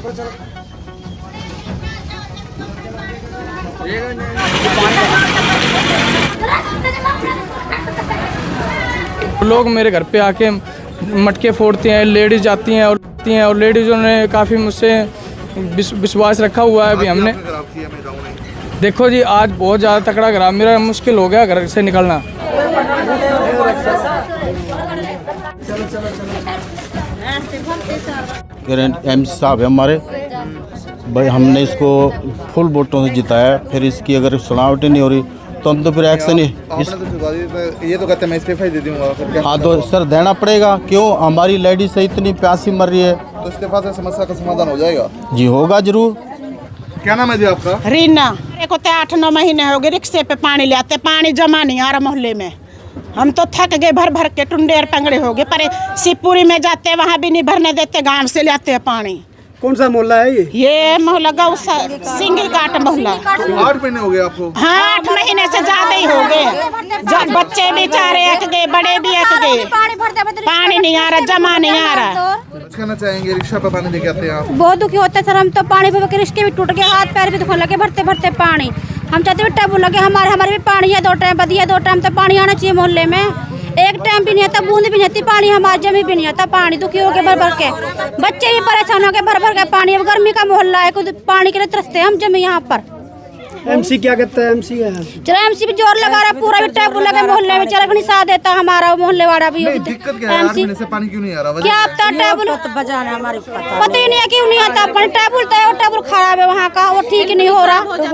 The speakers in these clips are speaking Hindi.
लोग मेरे घर पे आके मटके फोड़ते हैं, लेडीज जाती हैं और लेडीज़ों ने काफ़ी मुझसे विश्वास रखा हुआ है। अभी हमने देखो जी, आज बहुत ज़्यादा तकड़ा खराब, मेरा मुश्किल हो गया घर से निकलना। एमसी साहब है हमारे भाई, हमने इसको फुल वोटों से जिताया, फिर इसकी अगर सुनावट नहीं हो रही तो हम तो फिर एक्शन ही ये तो कहते हैं मैं इस्तीफा ही दे दूंगा। हाँ तो सर देना पड़ेगा, क्यों हमारी लेडीज से इतनी प्यासी मर रही है, तो इस्तीफा से समस्या का समाधान हो जाएगा? जी होगा जरूर। क्या नाम है जी आपका? रीना। मेरे को तो 8-9 महीने हो गए रिक्शे पे पानी ले आते, पानी जमा नहीं आ रहा मोहल्ले में। हम तो थक गए, भर भर के टुंडे और पंगड़े हो गए। पर शिवपुरी में जाते वहाँ भी नहीं भरने देते, गांव से ले आते हैं पानी। कौन सा मोहल्ला है ये मोहल्ला गाँव सिंगल काट मोहल्ला। 8 महीने हो गए आपको? हाँ 8 महीने से ज्यादा ही हो गए। बच्चे बेचारे अक गए, बड़े भी अक गए, पानी नहीं आ रहा, जमा नहीं आ रहा। कहना चाहेंगे रिक्शा पे पानी लेके आते हैं आप? बहुत दुखी होते सर, हम तो पानी भर के रिक्शे भी टूट गए, हाथ पैर भी दुखने लगे भरते भरते पानी। हम चाहते हैं टैबू लगे, हमारे भी पानी है, 2 टाइम बदिया, 2 टाइम तो पानी आना चाहिए मोहल्ले में। एक टाइम भी नहीं आता, बूंद भी नहीं आती पानी, हमारे जमी भी नहीं आता पानी। दुखी हो गए भर भर के, बच्चे भी परेशान हो गए भर भर के पानी। अब गर्मी का मोहल्ला है, कुछ पानी के लिए तरसते हम जमी यहाँ पर। एमसी क्या कहता है? एमसी है चलो, एमसी भी जोर लगा रहा है, पूरा भी टैबू लगे मोहल्ले में, चलो साथ देता हमारा मोहल्ले वाला भी। दिक्कत क्या है? 8 महीने से पानी क्यों नहीं आ रहा? क्या आता टैबुल बजाना हमारे पता ही नहीं है क्यों नहीं आता पानी। टैबुल तो टैबुल खराब है वहाँ का, वो ठीक नहीं हो रहा, वो तो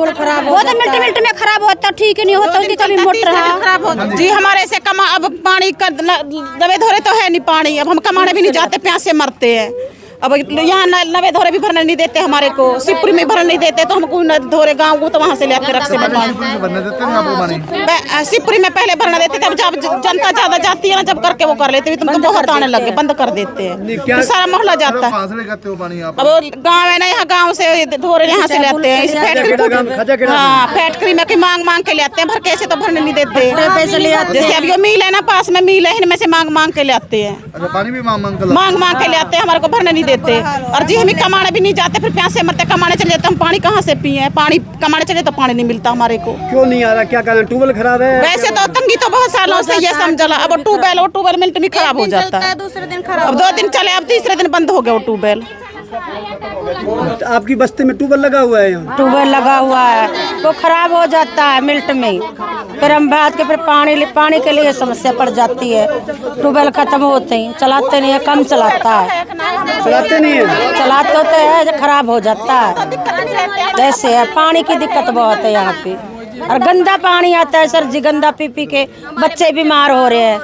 मिनट में खराब होता, ठीक ही नहीं होता, उसकी कभी मोटर खराब होता जी। हमारे से कमा अब पानी का दबे धोरे तो है नहीं पानी, अब हम कमाने भी नहीं जाते, प्यास से मरते हैं। अब यहाँ नवे धोरे भी भरने नहीं देते हमारे को, शिवपुरी में भरने नहीं देते, तो हमको धोरे गाँव को तो वहाँ से ले आके रख से शिवपुरी में पहले भरना देते थे। अब जब जनता ज्यादा जाती है ना, जब करके वो कर लेते, तुम तो बहुत आने लगे, बंद कर देते हैं, तो सारा मोहल्ला जाता है। अब गाँव है ना, यहाँ गाँव से धोरे यहाँ से ले आते हैं, इस फैक्ट्री में मांग मांग के ले आते हैं, भर के ऐसे तो भरने नहीं देते, पैसे ले आते। जैसे अब ये मिल है ना, पास में मिल है, इनमें से मांग मांग के ले आते हैं, पानी भी मांग मांग के ले आते हैं, हमारे को भरने नहीं देते। और जी हम कमाने भी नहीं जाते, फिर प्यासे मरते, कमाने चले जाते, हम पानी कहाँ से पिए? पानी कमाने चले तो पानी नहीं मिलता हमारे को। क्यों नहीं आ रहा? क्या कारण? ट्यूबवेल खराब है? वैसे तो तंगी तो बहुत सालों से ये समझला, अब ट्यूबवेल मिनट में खराब हो जाता है। दूसरे दिन खराब, अब 2 दिन चले, अब तीसरे दिन बंद हो गया वो ट्यूबवेल। आपकी बस्ती में ट्यूबवेल लगा हुआ है? यहाँ ट्यूबवेल लगा हुआ है, वो खराब हो जाता है मिनट में, फिर हम बात के फिर पानी के लिए समस्या पड़ जाती है। ट्यूबवेल खत्म होते ही चलाते नहीं है, कम चलाता है, चलाते नहीं है, चलाते होते हैं खराब हो जाता है। जैसे है पानी की दिक्कत बहुत है यहाँ पे, और गंदा पानी आता है सर जी, गंदा पी पी के बच्चे बीमार हो रहे हैं,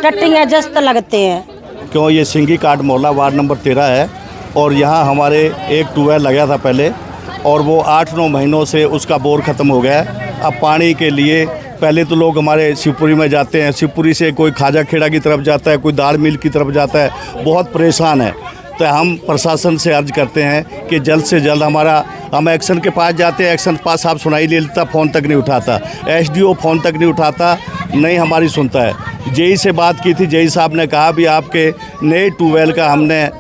टट्टियाँ जस्त लगते हैं। क्यों ये सिंगी काट मोहल्ला वार्ड नंबर 13 है, और यहाँ हमारे एक ट्यूबवेल लगा था पहले, और वो 8-9 महीनों से उसका बोर ख़त्म हो गया है। अब पानी के लिए पहले तो लोग हमारे शिवपुरी में जाते हैं, शिवपुरी से कोई खाजा खेड़ा की तरफ जाता है, कोई दाल मिल की तरफ जाता है, बहुत परेशान है। तो हम प्रशासन से अर्ज करते हैं कि जल्द से जल्द हम एक्शन के पास जाते हैं, एक्शन पास साहब सुनाई ले लेता, फ़ोन तक नहीं उठाता, एसडीओ फ़ोन तक नहीं उठाता, नहीं हमारी सुनता है। जेई से बात की थी, जेई साहब ने कहा भी आपके नए ट्यूबवेल का हमने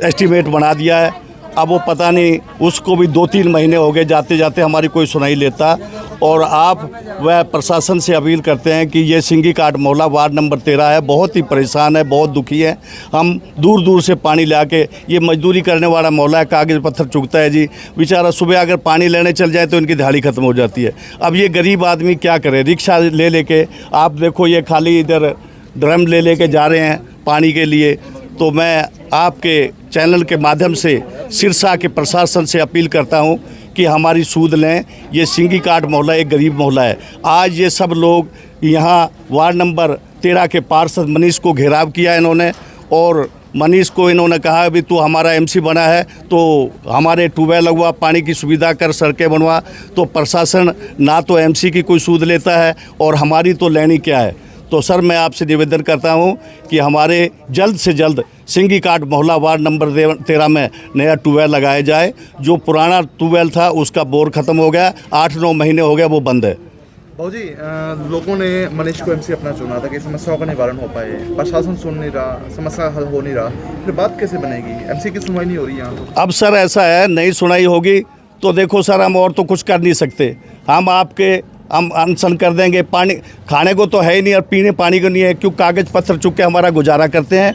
एस्टीमेट बना दिया है। अब वो पता नहीं, उसको भी 2-3 महीने हो गए जाते जाते, हमारी कोई सुनाई लेता। और आप वह प्रशासन से अपील करते हैं कि ये सिंगी काट मोहल्ला वार्ड नंबर 13 है, बहुत ही परेशान है, बहुत दुखी है। हम दूर दूर से पानी ला के, ये मजदूरी करने वाला मोहल्ला है, कागज़ पत्थर चुगता है जी, बेचारा सुबह अगर पानी लेने चल जाए तो इनकी दिहाड़ी ख़त्म हो जाती है। अब ये गरीब आदमी क्या करे? रिक्शा ले लेके, आप देखो ये खाली इधर ड्रम ले लेके जा रहे हैं पानी के लिए। तो मैं आपके चैनल के माध्यम से सिरसा के प्रशासन से अपील करता हूं कि हमारी सूद लें। ये सिंगी काट मोहल्ला एक गरीब मोहल्ला है। आज ये सब लोग यहाँ वार्ड नंबर 13 के पार्षद मनीष को घेराव किया इन्होंने, और मनीष को इन्होंने कहा भी तू हमारा एमसी बना है तो हमारे ट्यूबवेल लगवा, पानी की सुविधा कर, सड़कें बनवा। तो प्रशासन ना तो एमसी की कोई सूद लेता है और हमारी तो लेनी क्या है। तो सर मैं आपसे निवेदन करता हूं कि हमारे जल्द से जल्द सिंगी काट मोहल्ला वार्ड नंबर 13 में नया ट्यूबवेल लगाया जाए। जो पुराना ट्यूबवेल था उसका बोर ख़त्म हो गया, 8-9 महीने हो गया वो बंद है। भाजी लोगों ने मनीष को एमसी अपना चुना था कि समस्याओं का निवारण हो पाए, प्रशासन सुन नहीं रहा, समस्या हल हो नहीं रहा, फिर बात कैसे बनेगी? एमसी की सुनवाई नहीं हो रही यहाँ तो। अब सर ऐसा है, नहीं सुनाई होगी तो देखो सर, हम और तो कुछ कर नहीं सकते। हम अनशन कर देंगे। पानी खाने को तो है ही नहीं और पीने पानी को नहीं है, क्यों कागज़ पत्थर चुक के हमारा गुजारा करते हैं।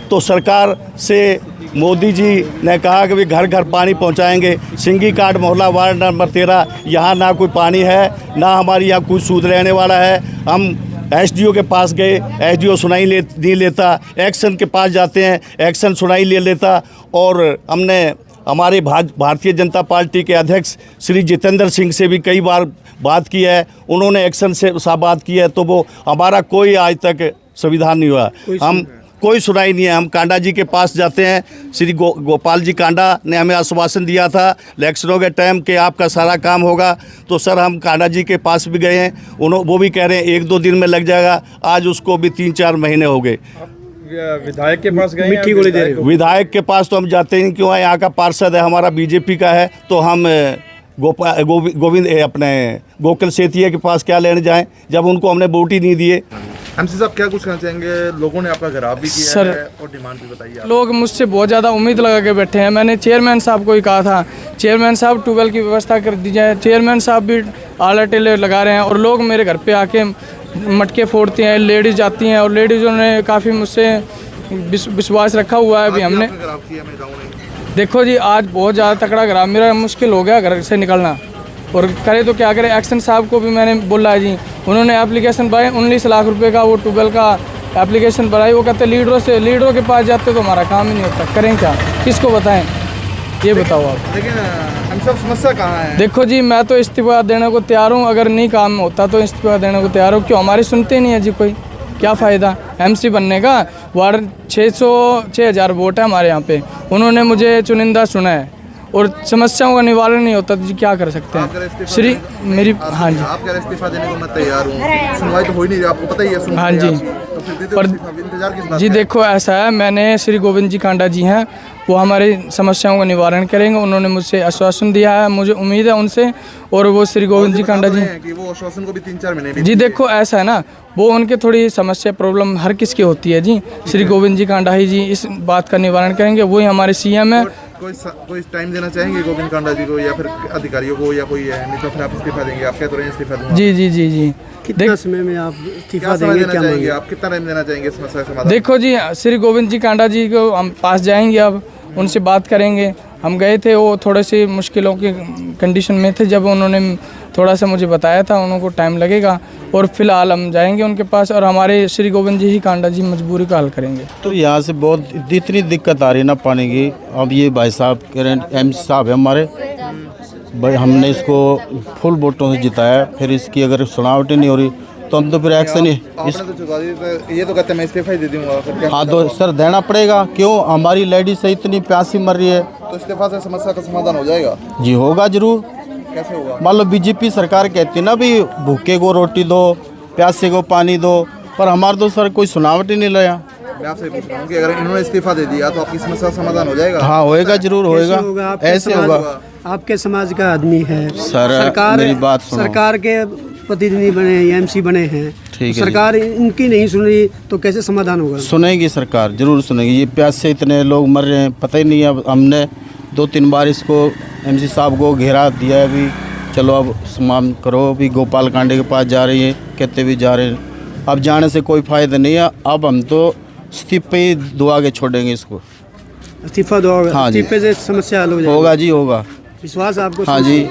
तो सरकार से मोदी जी ने कहा कि भी घर घर पानी पहुंचाएंगे। सिंगी काट मोहल्ला वार्ड नंबर 13, यहाँ ना कोई पानी है, ना हमारी यहाँ कोई सूद रहने वाला है। हम एसडीओ के पास गए, एसडीओ सुनाई नहीं लेता। एक्शन के पास जाते हैं, एक्शन सुनाई ले लेता। और हमने हमारे भारतीय जनता पार्टी के अध्यक्ष श्री जितेंद्र सिंह से भी कई बार बात की है, उन्होंने एक्शन से बात की है, तो वो हमारा कोई आज तक संविधान नहीं हुआ। हम कोई सुनाई नहीं है। हम कांडा जी के पास जाते हैं, श्री गोपाल जी कांडा ने हमें आश्वासन दिया था इलेक्शनों के टाइम के आपका सारा काम होगा। तो सर हम कांडा जी के पास भी गए हैं, वो भी कह रहे हैं 1-2 दिन में लग जाएगा। आज उसको भी 3-4 महीने हो गए। विधायक के पास गए, मिट्टी गोली दे रहे हो? विधायक के पास तो हम जाते ही क्यों है, यहाँ का पार्षद है हमारा, बीजेपी का है, तो हम गोविंद अपने गोकुल सेतिया के पास क्या लेने जाएं जब उनको हमने वोट ही नहीं दिए। एमसी साहब क्या कुछ कहना चाहेंगे? लोगों ने आपका घेराव भी किया सर, है और डिमांड भी बताइए आप। लोग मुझसे बहुत ज़्यादा उम्मीद लगा के बैठे हैं। मैंने चेयरमैन साहब को ही कहा था, चेयरमैन साहब ट्यूबवेल की व्यवस्था कर दी जाए। चेयरमैन साहब भी आला टेले लगा रहे हैं और लोग मेरे घर पे आके मटके फोड़ते हैं, लेडीज़ जाती हैं और लेडीज़ों ने काफ़ी मुझसे विश्वास रखा हुआ है। अभी हमने देखो जी, आज बहुत ज़्यादा तकड़ा घेराव, मेरा मुश्किल हो गया घर से निकलना, और करे तो क्या करे। एक्शन साहब को भी मैंने बोला है जी, उन्होंने एप्लीकेशन बनाई 19 लाख रुपए का, वो ट्यूबवेल का एप्लीकेशन बनाई। वो कहते लीडरों के पास जाते तो हमारा काम ही नहीं होता, करें क्या, किसको बताएं, ये बताओ आप। लेकिन हम सब समस्या कहाँ है? देखो जी, मैं तो इस्तीफा देने को तैयार हूँ, अगर नहीं काम होता तो इस्तीफा देने को तैयार हूँ। क्यों हमारी सुनते नहीं है जी कोई, क्या फ़ायदा एमसी बनने का। वार्ड 6,000 वोट है हमारे यहाँ पे, उन्होंने मुझे चुनिंदा सुना है और समस्याओं का निवारण नहीं होता तो जी क्या कर सकते हैं। श्री मेरी हाँ जी, आप कह रहे इस्तीफा देने को मैं तैयार हूँ, सुनवाई तो हो ही नहीं रही, आपको पता ही है। हाँ जी, तो फिर दे दो इस्तीफा, इंतजार किस बात जी का? देखो ऐसा है, मैंने श्री गोविंद जी कांडा जी हैं, वो हमारी समस्याओं का निवारण करेंगे। उन्होंने मुझसे आश्वासन दिया है, मुझे उम्मीद है उनसे। और वो श्री गोविंद जी कांडा जी कि वो आश्वासन को भी 3-4 महीने जी, देखो ऐसा है ना, वो उनके थोड़ी समस्या प्रॉब्लम हर किसकी होती है जी। श्री गोविंद जी कांडा ही जी इस बात का निवारण करेंगे, वही हमारे सीएम है। कोई टाइम देना चाहेंगे गोविंद कांडा जी को या फिर अधिकारियों को, या कोई है, नहीं तो फिर आप इस्तीफा देंगे? आप क्या तो रहे इस्तीफा दूंगा। जी जी जी जी, कितना समय में आप इस्तीफा क्या समय देंगे, देना क्या चाहेंगे? मांगे? आप कितना टाइम देना चाहेंगे समस्या समाधान? देखो जी, श्री गोविंद जी कांडा जी को हम पास जाएंगे, अब उनसे बात करेंगे। हम गए थे, वो थोड़े से मुश्किलों के कंडीशन में थे, जब उन्होंने थोड़ा सा मुझे बताया था उनको टाइम लगेगा, और फिलहाल हम जाएंगे उनके पास और हमारे श्री गोविंद जी ही कांडा जी मजबूरी का हल करेंगे। तो यहाँ से बहुत इतनी दिक्कत आ रही है ना पानी की। अब ये भाई साहब कह रहे हैं, एमसी साहब है हमारे भाई, हमने इसको फुल वोटों से जिताया, फिर इसकी अगर सुनावटी नहीं हो रही तो हम तो फिर एक्शन ही आपने तो चुका दी, तो ये तो कहते हैं मैं इस्तीफा ही दे दूंगा, फिर क्या? हाँ तो सर देना पड़ेगा, क्यों हमारी लेडीज से इतनी प्यासी मर रही है। तो इस्तीफा से समस्या का समाधान हो जाएगा? जी होगा जरूर। कैसे होगा? मान लो बीजेपी सरकार कहती है ना भी भूखे को रोटी दो, प्यासे को पानी दो, पर हमारे तो सर कोई सुनावट ही नहीं लाया। मैं आपसे पूछ रहा हूँ कि अगर इन्होंने इस्तीफा दे दिया तो आपकी समस्या का समाधान हो जाएगा? हाँ होएगा, जरूर कैसे होएगा, आपके ऐसे समाज- होगा। आपके समाज का आदमी है सर, मेरी बात सुनो। सरकार के प्रतिनिधि बने, एमसी बने हैं, ठीक है जी। सरकार इनकी नहीं सुन रही तो कैसे समाधान होगा? सुनेगी सरकार, जरूर सुनेगी। ये प्यास से इतने लोग मर रहे हैं, पता ही नहीं है। अब हमने 2-3 बार इसको एमसी साहब को घेरा दिया है, अभी चलो अब समाप्त करो। अभी गोपाल कांडे के पास जा रही है, कहते भी जा रहे हैं, अब जाने से कोई फ़ायदा नहीं है। अब हम तो इस्तीफे ही दुआ के छोड़ेंगे इसको। इस्तीफा दो, हाँ जी। इस्तीफे से समस्या हल हो जाएगी। होगा जी, होगा। विश्वास आपको? हाँ जी।